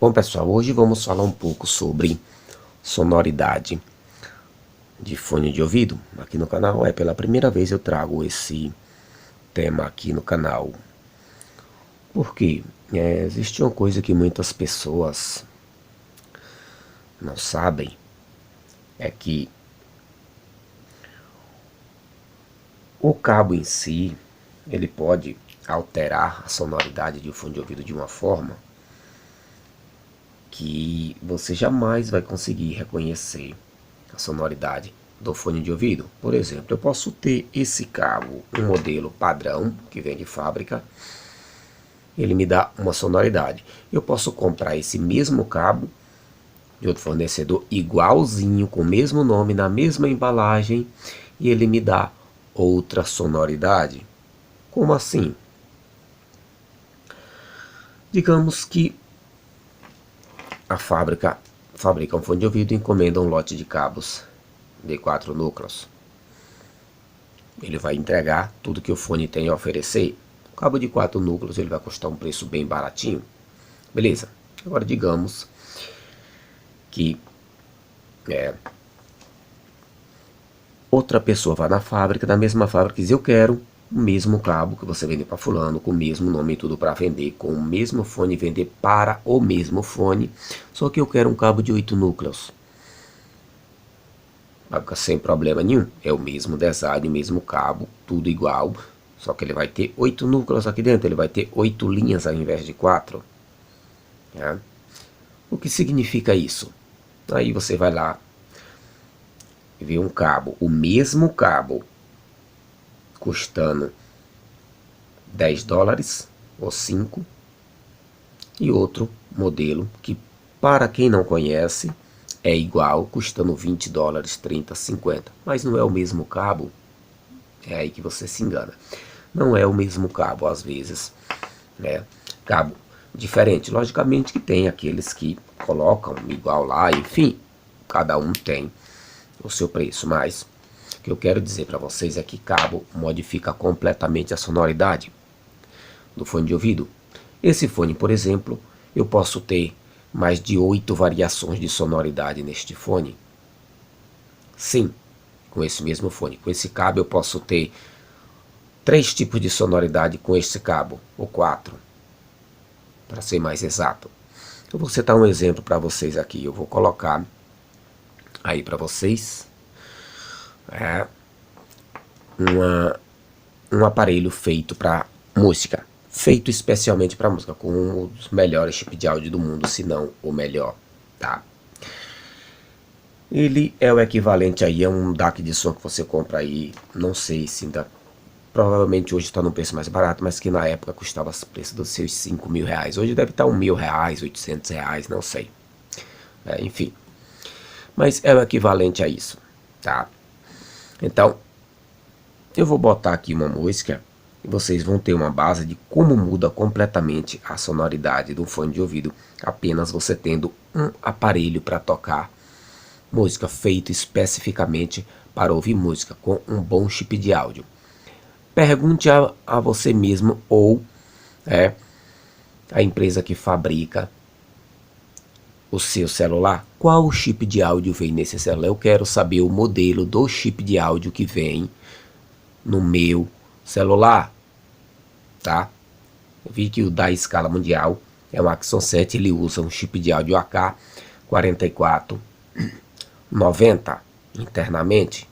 Bom, pessoal, hoje vamos falar um pouco sobre sonoridade de fone de ouvido aqui no canal. Pela primeira vez eu trago esse tema aqui no canal, porque existe uma coisa que muitas pessoas não sabem, é que o cabo em si, ele pode alterar a sonoridade de um fone de ouvido de uma forma que você jamais vai conseguir reconhecer a sonoridade do fone de ouvido. Por exemplo, eu posso ter esse cabo, um modelo padrão que vem de fábrica, ele me dá uma sonoridade. Eu posso comprar esse mesmo cabo de outro fornecedor igualzinho, com o mesmo nome, na mesma embalagem, e ele me dá outra sonoridade. Como assim? Digamos que a fábrica fabrica um fone de ouvido e encomenda um lote de cabos de 4 núcleos. Ele vai entregar tudo que o fone tem a oferecer. O cabo de 4 núcleos ele vai custar um preço bem baratinho. Beleza. Agora digamos que outra pessoa vai na fábrica, da mesma fábrica, e diz: eu quero o mesmo cabo que você vende para fulano, com o mesmo nome e tudo para vender, com o mesmo fone, vender para o mesmo fone, só que eu quero um cabo de 8 núcleos. Sem problema nenhum, é o mesmo design, o mesmo cabo, tudo igual, só que ele vai ter 8 núcleos aqui dentro, ele vai ter 8 linhas ao invés de 4. O que significa isso? Aí você vai lá e vê um cabo, o mesmo cabo, custando 10 dólares ou 5, e outro modelo que, para quem não conhece, é igual, custando 20 dólares, 30, 50, mas não é o mesmo cabo. É aí que você se engana, não é o mesmo cabo às vezes, cabo diferente. Logicamente que tem aqueles que colocam igual lá, enfim, cada um tem o seu preço, mas o que eu quero dizer para vocês é que cabo modifica completamente a sonoridade do fone de ouvido. Esse fone, por exemplo, eu posso ter mais de 8 variações de sonoridade neste fone. Sim, com esse mesmo fone. Com esse cabo eu posso ter 3 tipos de sonoridade com esse cabo, ou 4, para ser mais exato. Eu vou citar um exemplo para vocês aqui. Eu vou colocar aí para vocês um aparelho feito para música, feito especialmente para música, com um dos melhores chips de áudio do mundo, se não o melhor, tá? Ele é o equivalente aí a um DAC de som que você compra aí, não sei se ainda, provavelmente hoje está num preço mais barato, mas que na época custava o preço dos seus 5 mil reais. Hoje deve estar R$1.000, R$800, não sei. Enfim, mas é o equivalente a isso, tá? Então, eu vou botar aqui uma música e vocês vão ter uma base de como muda completamente a sonoridade do fone de ouvido, apenas você tendo um aparelho para tocar música, feito especificamente para ouvir música, com um bom chip de áudio. Pergunte a você mesmo ou a empresa que fabrica o seu celular, qual o chip de áudio vem nesse celular. Eu quero saber o modelo do chip de áudio que vem no meu celular, tá? Eu vi que o da escala mundial é um Axon 7, ele usa um chip de áudio AK4490 internamente.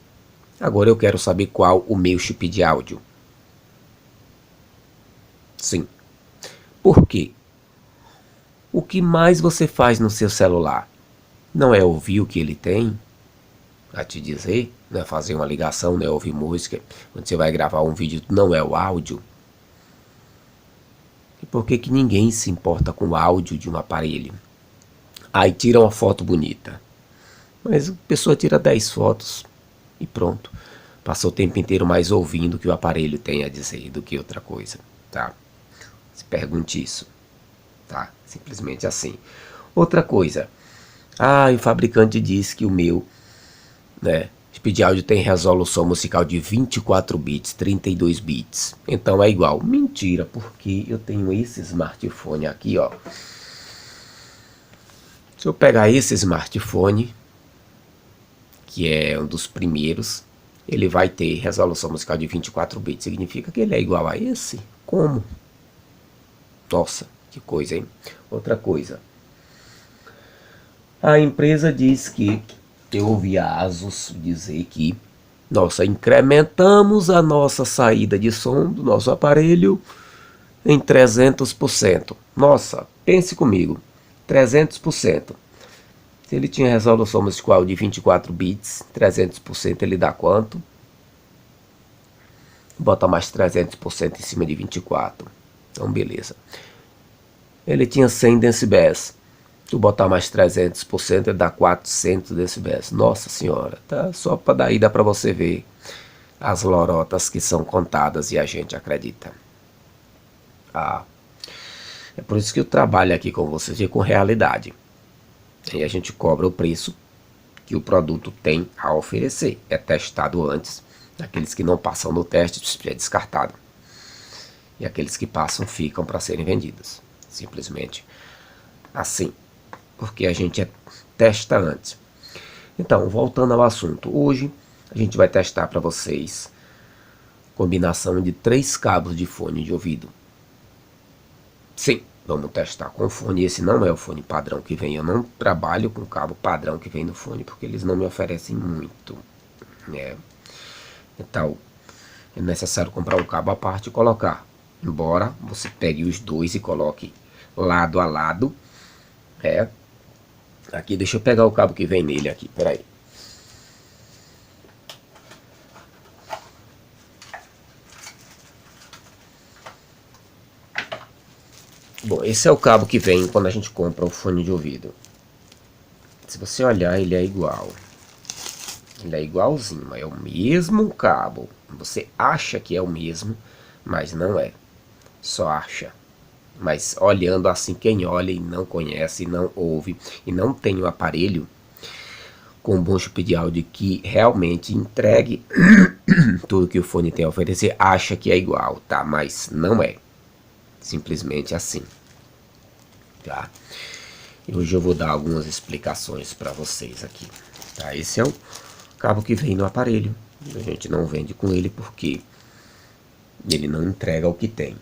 Agora eu quero saber qual o meu chip de áudio. Sim. Por quê? O que mais você faz no seu celular não é ouvir o que ele tem a te dizer, não é fazer uma ligação, não é ouvir música. Quando você vai gravar um vídeo, não é o áudio. E por que que ninguém se importa com o áudio de um aparelho? Aí tira uma foto bonita, mas a pessoa tira 10 fotos e pronto. Passou o tempo inteiro mais ouvindo o que o aparelho tem a dizer do que outra coisa, tá? Se pergunte isso, tá? Simplesmente assim. Outra coisa, o fabricante diz que o meu chip de áudio tem resolução musical de 24 bits, 32 bits. Então é igual. Mentira, porque eu tenho esse smartphone aqui, ó. Se eu pegar esse smartphone, que é um dos primeiros, ele vai ter resolução musical de 24 bits. Significa que ele é igual a esse? Como? Nossa, que coisa, hein? Outra coisa. A empresa diz que, eu ouvi a ASUS dizer que, nossa, incrementamos a nossa saída de som do nosso aparelho em 300%. Nossa, pense comigo, 300%. Se ele tinha resolução musical de 24 bits, 300% ele dá quanto? Bota mais 300% em cima de 24. Então, beleza. Ele tinha 100 decibéis. Tu botar mais 300%, ele dá 400 decibéis. Nossa senhora, tá? Só para daí dá para você ver as lorotas que são contadas e a gente acredita. Ah, é por isso que eu trabalho aqui com vocês e com realidade. E a gente cobra o preço que o produto tem a oferecer. É testado antes. Aqueles que não passam no teste é descartado. E aqueles que passam ficam para serem vendidos. Simplesmente assim. Porque a gente testa antes. Então, voltando ao assunto. Hoje a gente vai testar para vocês combinação de 3 cabos de fone de ouvido. Sim, vamos testar com fone. Esse não é o fone padrão que vem. Eu não trabalho com cabo padrão que vem no fone, porque eles não me oferecem muito, né? Então, é necessário comprar um cabo à parte e colocar. Embora você pegue os dois e coloque lado a lado. Aqui, deixa eu pegar o cabo que vem nele aqui, peraí. Bom, esse é o cabo que vem quando a gente compra o fone de ouvido. Se você olhar, ele é igual. Ele é igualzinho, é o mesmo cabo. Você acha que é o mesmo, mas não é. Só acha. Mas olhando assim, quem olha e não conhece, não ouve e não tem o aparelho com um bom chip de áudio que realmente entregue tudo que o fone tem a oferecer, acha que é igual, tá? Mas não é. Simplesmente assim, tá? E hoje eu vou dar algumas explicações para vocês aqui, tá? Esse é o cabo que vem no aparelho. A gente não vende com ele porque ele não entrega o que tem.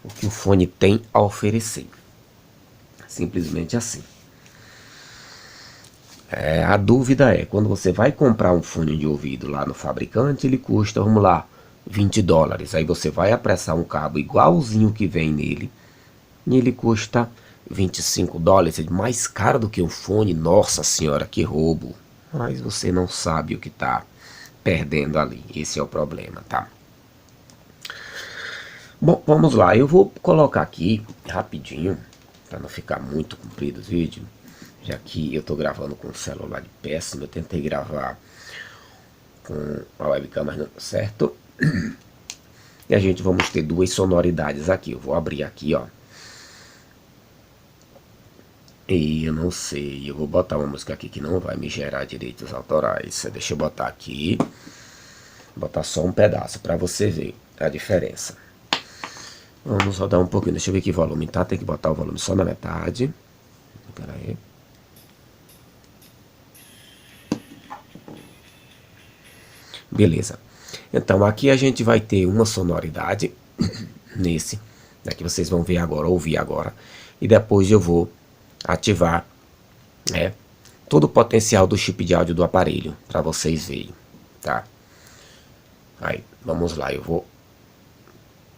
O que o fone tem a oferecer. Simplesmente assim. A dúvida é, quando você vai comprar um fone de ouvido lá no fabricante, ele custa, vamos lá, $20. Aí você vai apressar um cabo igualzinho que vem nele, e ele custa $25. É mais caro do que um fone. Nossa senhora, que roubo. Mas você não sabe o que está perdendo ali. Esse é o problema, tá? Bom, vamos lá. Eu vou colocar aqui rapidinho, para não ficar muito comprido o vídeo, já que eu estou gravando com o celular de péssimo. Eu tentei gravar com a webcam, mas não deu certo. E a gente vamos ter 2 sonoridades aqui. Eu vou abrir aqui, ó. E eu não sei, eu vou botar uma música aqui que não vai me gerar direitos autorais. Deixa eu botar aqui. Botar só um pedaço para você ver a diferença. Vamos rodar um pouquinho, deixa eu ver que volume tá. Tem que botar o volume só na metade. Espera aí. Beleza. Então aqui a gente vai ter uma sonoridade nesse. Daqui vocês vão ver agora, ouvir agora. E depois eu vou ativar todo o potencial do chip de áudio do aparelho para vocês verem, tá? Aí, vamos lá, eu vou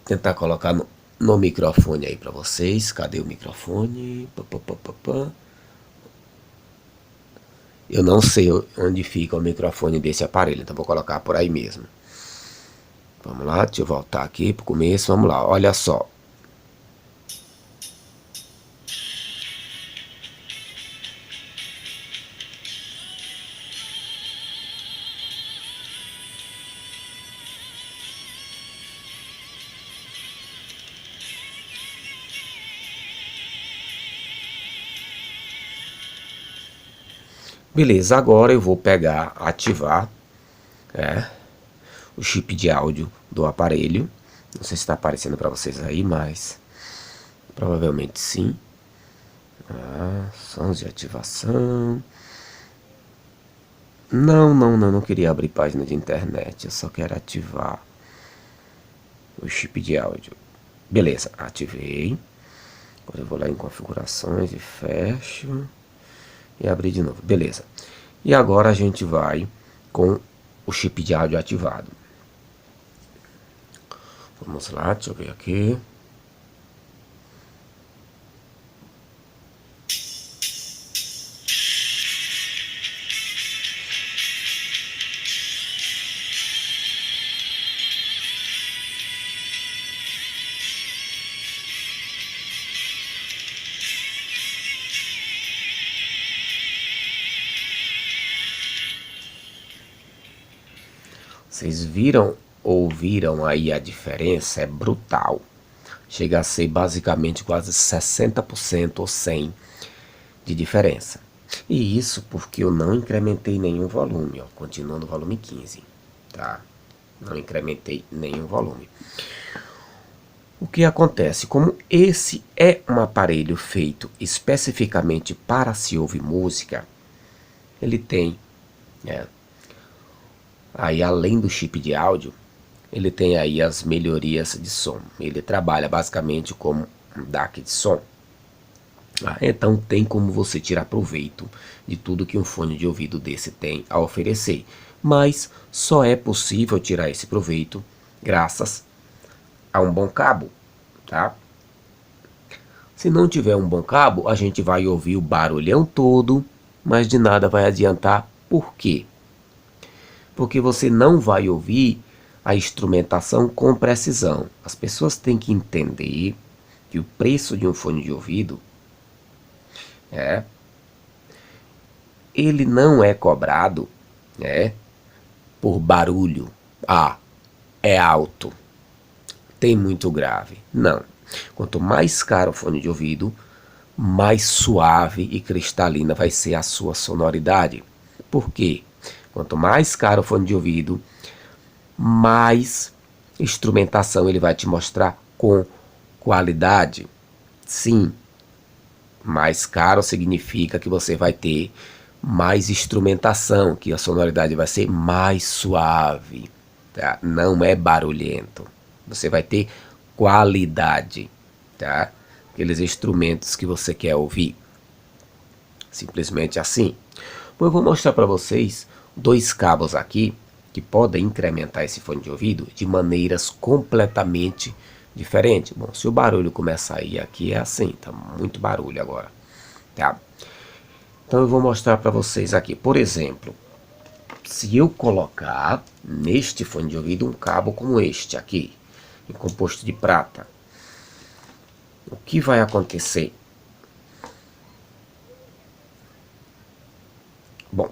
tentar colocar no microfone aí para vocês. Cadê o microfone? Eu não sei onde fica o microfone desse aparelho, então vou colocar por aí mesmo. Vamos lá, deixa eu voltar aqui pro começo, vamos lá, olha só. Beleza, agora eu vou pegar, ativar o chip de áudio do aparelho. Não sei se está aparecendo para vocês aí, mas provavelmente sim. Sons de ativação. Não queria abrir página de internet. Eu só quero ativar o chip de áudio. Beleza, ativei. Agora eu vou lá em configurações e fecho. E abrir de novo. Beleza. E agora a gente vai com o chip de áudio ativado. Vamos lá, deixa eu ver aqui. Vocês ouviram aí a diferença? É brutal. Chega a ser basicamente quase 60% ou 100% de diferença. E isso porque eu não incrementei nenhum volume, ó, continua no volume 15, tá? Não incrementei nenhum volume. O que acontece? Como esse é um aparelho feito especificamente para se ouvir música, ele tem, aí além do chip de áudio, ele tem aí as melhorias de som. Ele trabalha basicamente como um DAC de som. Então tem como você tirar proveito de tudo que um fone de ouvido desse tem a oferecer. Mas só é possível tirar esse proveito graças a um bom cabo, tá? Se não tiver um bom cabo, a gente vai ouvir o barulhão todo, mas de nada vai adiantar. Por quê? Porque você não vai ouvir a instrumentação com precisão. As pessoas têm que entender que o preço de um fone de ouvido ele não é cobrado por barulho. É alto, tem muito grave. Não. Quanto mais caro o fone de ouvido, mais suave e cristalina vai ser a sua sonoridade. Por quê? Quanto mais caro o fone de ouvido, mais instrumentação ele vai te mostrar com qualidade. Sim, mais caro significa que você vai ter mais instrumentação, que a sonoridade vai ser mais suave, tá? Não é barulhento. Você vai ter qualidade, tá? Aqueles instrumentos que você quer ouvir. Simplesmente assim. Bom, eu vou mostrar para vocês dois cabos aqui que podem incrementar esse fone de ouvido de maneiras completamente diferentes. Bom, se o barulho começar a ir aqui é assim, tá muito barulho agora, tá? Então eu vou mostrar para vocês aqui, por exemplo, se eu colocar neste fone de ouvido um cabo como este aqui, composto de prata, o que vai acontecer? Bom,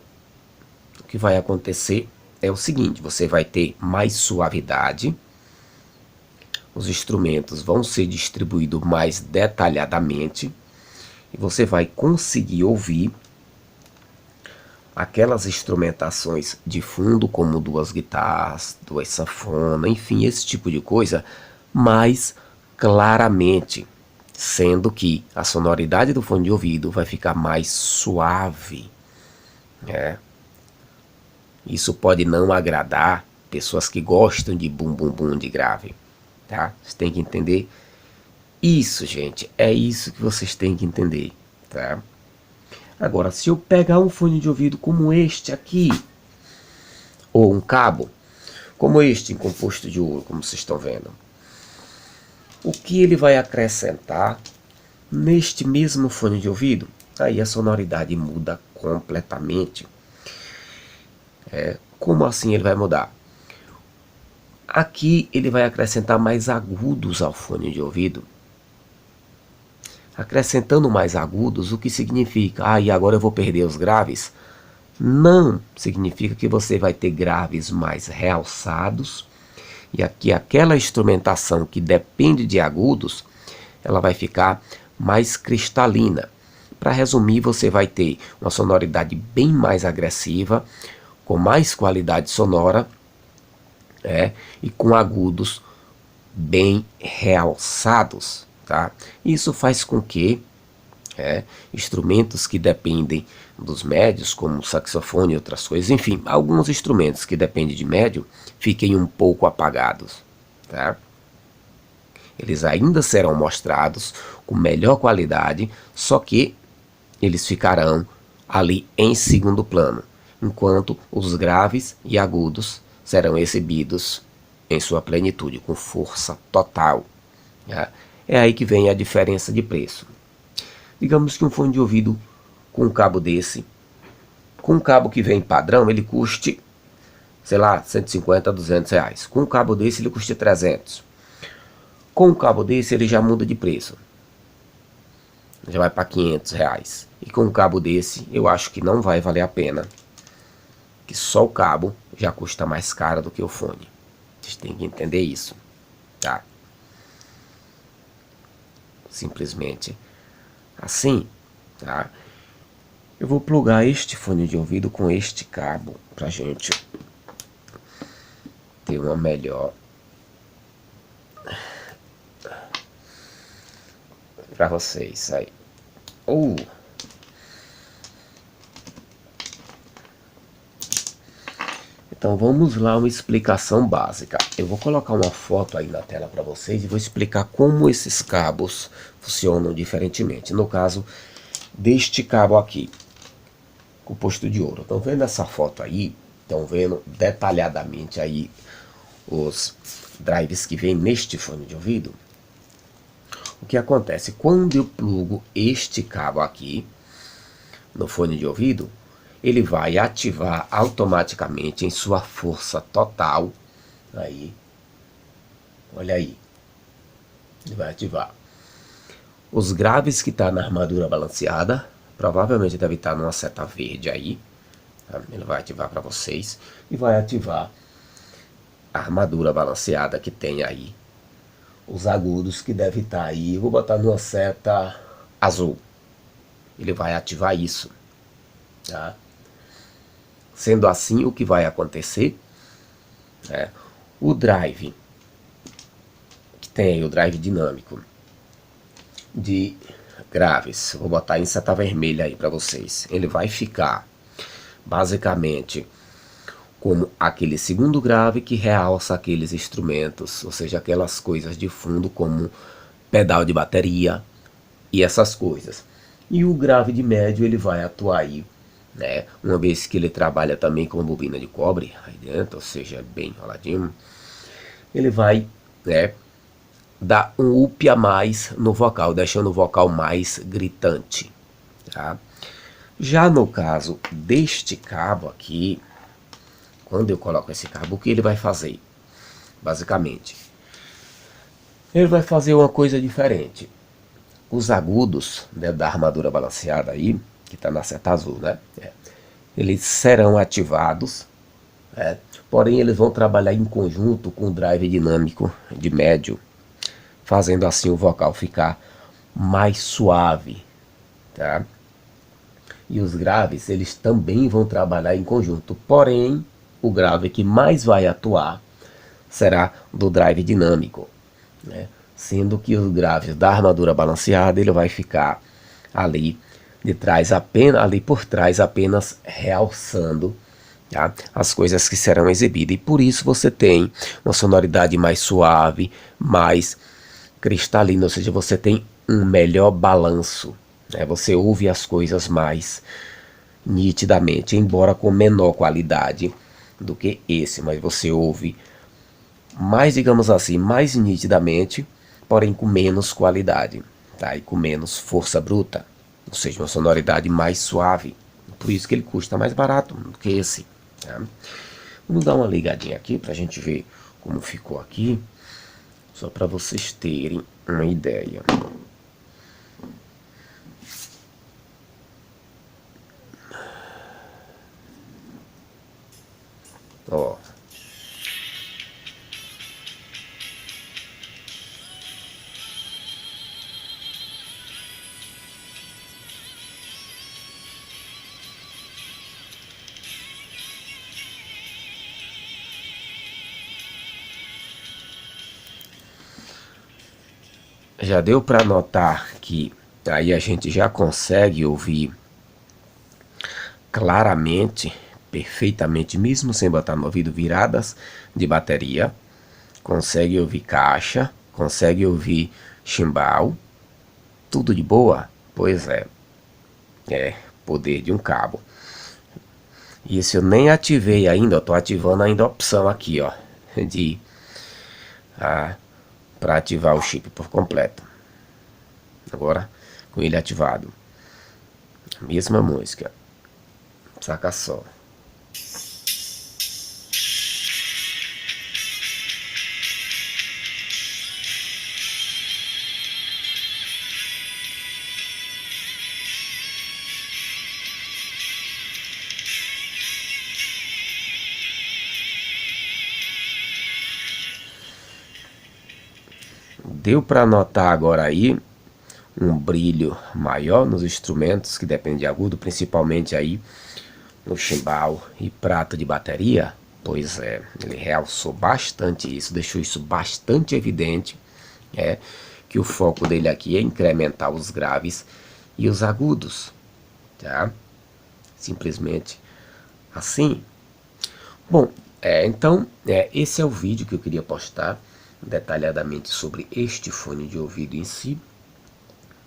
o que vai acontecer é o seguinte: você vai ter mais suavidade, os instrumentos vão ser distribuídos mais detalhadamente e você vai conseguir ouvir aquelas instrumentações de fundo, como duas guitarras, duas sanfonas, enfim, esse tipo de coisa, mais claramente, sendo que a sonoridade do fone de ouvido vai ficar mais suave, Isso pode não agradar pessoas que gostam de bum bum bum de grave, tá? Você tem que entender isso, gente, é isso que vocês têm que entender, tá? Agora, se eu pegar um fone de ouvido como este aqui, ou um cabo, como este, em composto de ouro, como vocês estão vendo, o que ele vai acrescentar neste mesmo fone de ouvido? Aí a sonoridade muda completamente. Como assim ele vai mudar? Aqui ele vai acrescentar mais agudos ao fone de ouvido. Acrescentando mais agudos, o que significa? E agora eu vou perder os graves? Não, significa que você vai ter graves mais realçados e aqui aquela instrumentação que depende de agudos, ela vai ficar mais cristalina. Para resumir, você vai ter uma sonoridade bem mais agressiva, com mais qualidade sonora, e com agudos bem realçados, tá? Isso faz com que Instrumentos que dependem dos médios, como saxofone e outras coisas, enfim, alguns instrumentos que dependem de médio fiquem um pouco apagados, tá? Eles ainda serão mostrados com melhor qualidade, só que eles ficarão ali em segundo plano, enquanto os graves e agudos serão exibidos em sua plenitude, com força total. Tá? É aí que vem a diferença de preço. Digamos que um fone de ouvido com um cabo desse, com um cabo que vem padrão, ele custe, sei lá, 150, 200 reais. Com um cabo desse ele custa 300. Com um cabo desse ele já muda de preço. Já vai para 500 reais. E com um cabo desse eu acho que não vai valer a pena. Que só o cabo já custa mais caro do que o fone. Vocês têm que entender isso, tá? Simplesmente assim, tá? Eu vou plugar este fone de ouvido com este cabo pra gente ter uma melhor pra vocês aí. Então vamos lá, uma explicação básica. Eu vou colocar uma foto aí na tela para vocês e vou explicar como esses cabos funcionam diferentemente. No caso deste cabo aqui, composto de ouro. Estão vendo essa foto aí? Estão vendo detalhadamente aí os drives que vem neste fone de ouvido? O que acontece? Quando eu plugo este cabo aqui no fone de ouvido, ele vai ativar automaticamente em sua força total. Aí, olha aí, ele vai ativar os graves que está na armadura balanceada. Provavelmente deve estar numa seta verde aí, tá? Ele vai ativar para vocês e vai ativar a armadura balanceada que tem aí, os agudos que deve estar aí. Eu vou botar numa seta azul, ele vai ativar isso, tá? Sendo assim, o que vai acontecer é o drive, que tem aí o drive dinâmico de graves, vou botar em seta vermelha aí para vocês. Ele vai ficar basicamente como aquele segundo grave que realça aqueles instrumentos, ou seja, aquelas coisas de fundo como pedal de bateria e essas coisas. E o grave de médio ele vai atuar aí, né? Uma vez que ele trabalha também com bobina de cobre aí dentro, ou seja, bem enroladinho, ele vai, né, dar um up a mais no vocal, deixando o vocal mais gritante, tá? Já no caso deste cabo aqui, quando eu coloco esse cabo, o que ele vai fazer? Basicamente, ele vai fazer uma coisa diferente. Os agudos, né, da armadura balanceada aí, que está na seta azul, né? Eles serão ativados, porém eles vão trabalhar em conjunto com o drive dinâmico de médio, fazendo assim o vocal ficar mais suave, tá? E os graves, eles também vão trabalhar em conjunto, porém o grave que mais vai atuar será do drive dinâmico, né? Sendo que os graves da armadura balanceada ele vai ficar ali de trás apenas, ali por trás apenas realçando, tá, as coisas que serão exibidas, e por isso você tem uma sonoridade mais suave, mais cristalina, ou seja, você tem um melhor balanço, né? Você ouve as coisas mais nitidamente, embora com menor qualidade do que esse, mas você ouve mais, digamos assim, mais nitidamente, porém com menos qualidade, tá? E com menos força bruta, ou seja, uma sonoridade mais suave. Por isso que ele custa mais barato do que esse, tá? Vamos dar uma ligadinha aqui para a gente ver como ficou aqui, só para vocês terem uma ideia. Ó. Já deu para notar que Aí a gente já consegue ouvir claramente, perfeitamente, mesmo sem botar no ouvido viradas de bateria. Consegue ouvir caixa, consegue ouvir chimbal, tudo de boa? Pois é poder de um cabo. Isso eu nem ativei ainda, eu tô ativando ainda a opção aqui, ó, de para ativar o chip por completo. Agora, com ele ativado, mesma música, saca só. Deu para notar agora aí um brilho maior nos instrumentos que depende de agudo, principalmente aí no chimbal e prato de bateria. Pois é, ele realçou bastante isso, deixou isso bastante evidente, que o foco dele aqui é incrementar os graves e os agudos, tá? Simplesmente assim. Bom, então esse é o vídeo que eu queria postar detalhadamente sobre este fone de ouvido em si,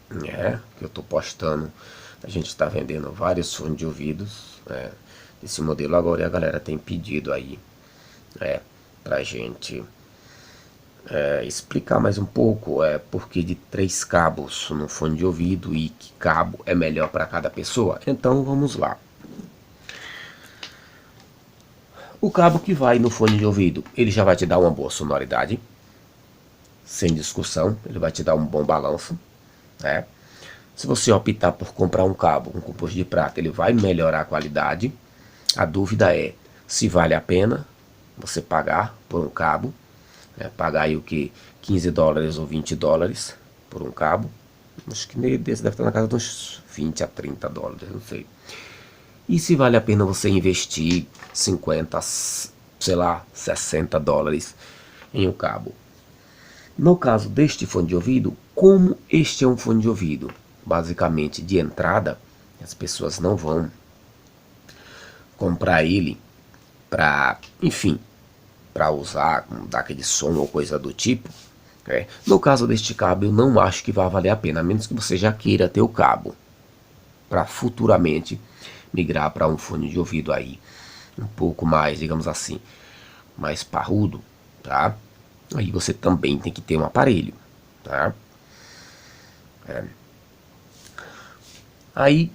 que eu estou postando. A gente está vendendo vários fones de ouvidos desse modelo agora, e a galera tem pedido aí pra gente explicar mais um pouco porque de 3 cabos no fone de ouvido e que cabo é melhor para cada pessoa. Então vamos lá. O cabo que vai no fone de ouvido, ele já vai te dar uma boa sonoridade, sem discussão, ele vai te dar um bom balanço, né? Se você optar por comprar um cabo, um composto de prata, ele vai melhorar a qualidade. A dúvida é se vale a pena você pagar por um cabo, pagar aí o que? 15 dólares ou 20 dólares por um cabo. Acho que meio desse deve estar na casa de uns 20 a 30 dólares, não sei. E se vale a pena você investir 50, sei lá, 60 dólares em um cabo. No caso deste fone de ouvido, como este é um fone de ouvido, basicamente de entrada, as pessoas não vão comprar ele para, enfim, para usar com DAC de som ou coisa do tipo. No caso deste cabo, eu não acho que vai valer a pena, a menos que você já queira ter o cabo para futuramente migrar para um fone de ouvido aí um pouco mais, digamos assim, mais parrudo, tá? Aí você também tem que ter um aparelho, tá? Aí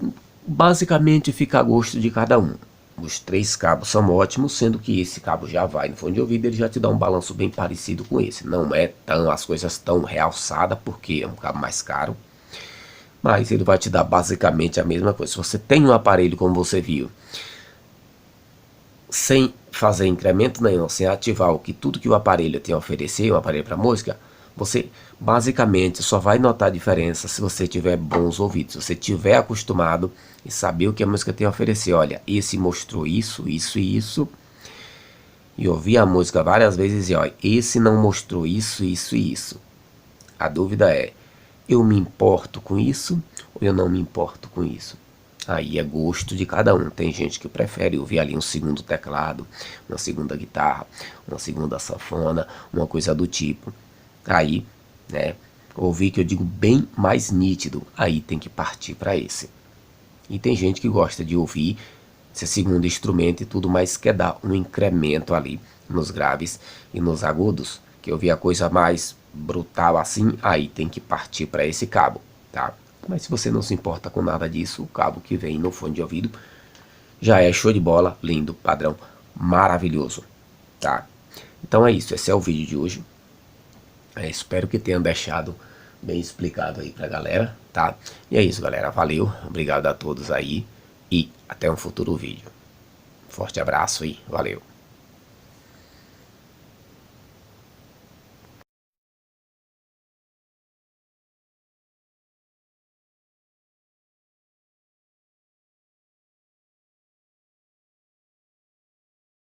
basicamente fica a gosto de cada um. Os 3 cabos são ótimos, sendo que esse cabo já vai no fone de ouvido, ele já te dá um balanço bem parecido com esse. Não é tão as coisas tão realçadas, porque é um cabo mais caro, mas ele vai te dar basicamente a mesma coisa. Se você tem um aparelho, como você viu, sem fazer incremento nenhum, sem ativar tudo que o aparelho tem a oferecer, um aparelho para música, você basicamente só vai notar a diferença se você tiver bons ouvidos, se você tiver acostumado e saber o que a música tem a oferecer. Olha, esse mostrou isso, isso e isso, e ouvir a música várias vezes e olha, esse não mostrou isso, isso e isso. A dúvida é, eu me importo com isso ou eu não me importo com isso? Aí é gosto de cada um. Tem gente que prefere ouvir ali um segundo teclado, uma segunda guitarra, uma segunda sanfona, uma coisa do tipo. Aí, ouvir que eu digo bem mais nítido, aí tem que partir para esse. E tem gente que gosta de ouvir esse segundo instrumento e tudo, mas quer dar um incremento ali nos graves e nos agudos, que ouvir a coisa mais brutal assim, aí tem que partir para esse cabo, tá? Mas se você não se importa com nada disso, o cabo que vem no fone de ouvido já é show de bola, lindo, padrão, maravilhoso, tá? Então é isso, esse é o vídeo de hoje. Espero que tenha deixado bem explicado aí pra galera, tá? E é isso, galera, valeu, obrigado a todos aí e até um futuro vídeo. Forte abraço e valeu!